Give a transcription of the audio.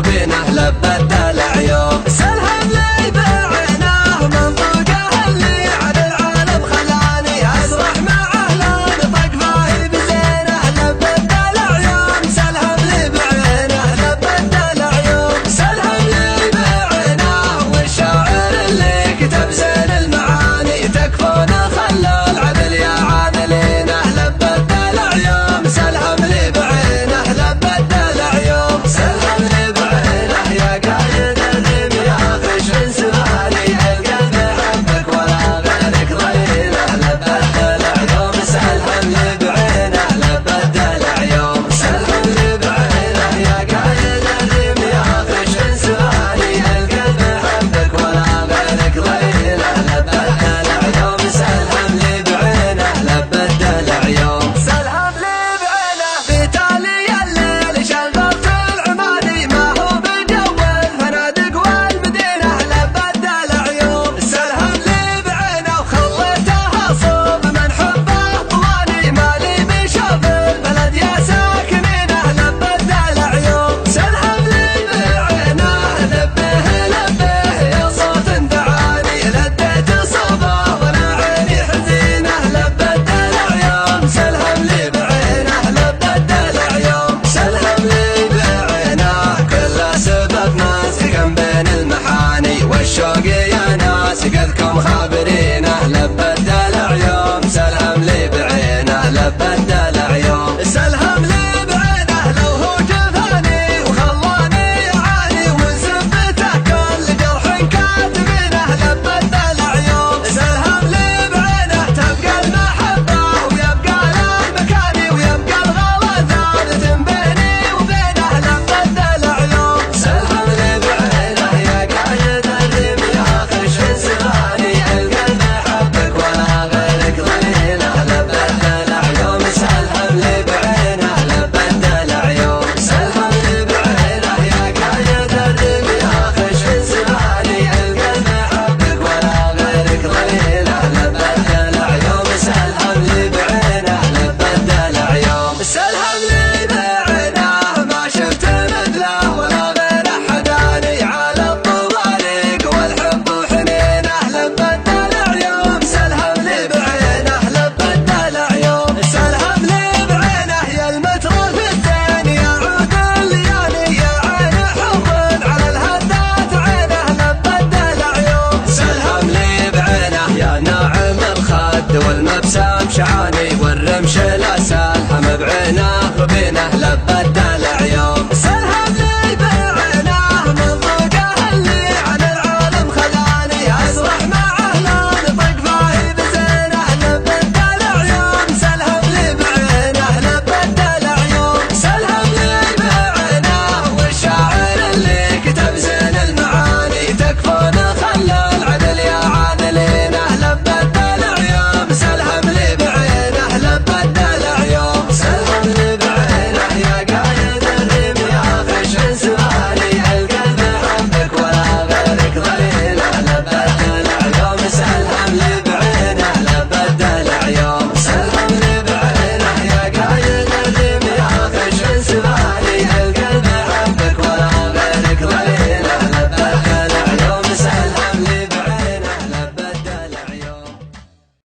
وبينه لبت العيون. سلهم لي بعينه منطقه اللي على العالم خلاني ازرح معه لون طق فاهي بزينه لبت العيون. سلهم لي بعينه لبت العيون. سلهم لي بعينه والشاعر اللي كتب زين المعاني تكفون خلى العدل يا عادلينه لبت العيون. سلهم لي بعينه لبت العيون. سلهم لي بعينه يا قايد الريم يا خشن سمالي القلب حبك ولا غيرك ضليله لبت العيون. سلهم لي بعينه لبت العيون. سلهم لي بعينه يا قايد الريم يا خشن سمالي القلب حبك ولا غيرك ضليله لبت العيون. سلهم لي بعينه لبت العيون. سلهم لي بعينه في تالي الليل شغلت العمادي ما هو بجو الفنادق والمدينه لبت العيون. سلهم لي بعينه وخليتها صوب من حبه طواني مالي بشوف البلد يا ساكنينه لبت العيون. سلهم لي بعينه لبه لبه يا صوت دعاني لديت صوبه وانا عيني حزينه لبت العيون. سلهم لي بعينه لبت العيون. سلهم لي بعينه كل سبب ماسك بين المحاني والشوق يا ناس قدكم خابرينه لبت العيون. سلهم لي بعينه لبت العيون. سلهم لي بعينه لو هو جفاني وخلاني اعاني وسبته كل جرح كاتبينه لبت العيون. سلهم لي بعينه تبقى المحبه ويبقى المكاني ويبقى الغلطان بيني وبينه لبت العيون. سلهم لي بعينه يا قايد الريم يا خشن سماني القلب حبك ولا غيرك ضليله لبت العيون. سلهم لي بعينه لبت العيون. سلهم لي بعينه يا قايد الريم يا خشن سماني القلب حبك ولا غيرك ضليله لبت العيون. سلهم لي بعينه لبت العيون. سلهم لي بعينه ما شفت مثله ولا غير حداني على الطوارق والحب وحنينه لبت العيون. سلهم لي بعينه لبت العيون. سلهم لي بعينه يا المتر في الدين يعود الليالي يا عين حب على الهدات عينه لبت العيون. سلهم لي بعينه يا ناعم الخد والمبسم شعاني والرمش لا سلهم بعينه وبينه لبت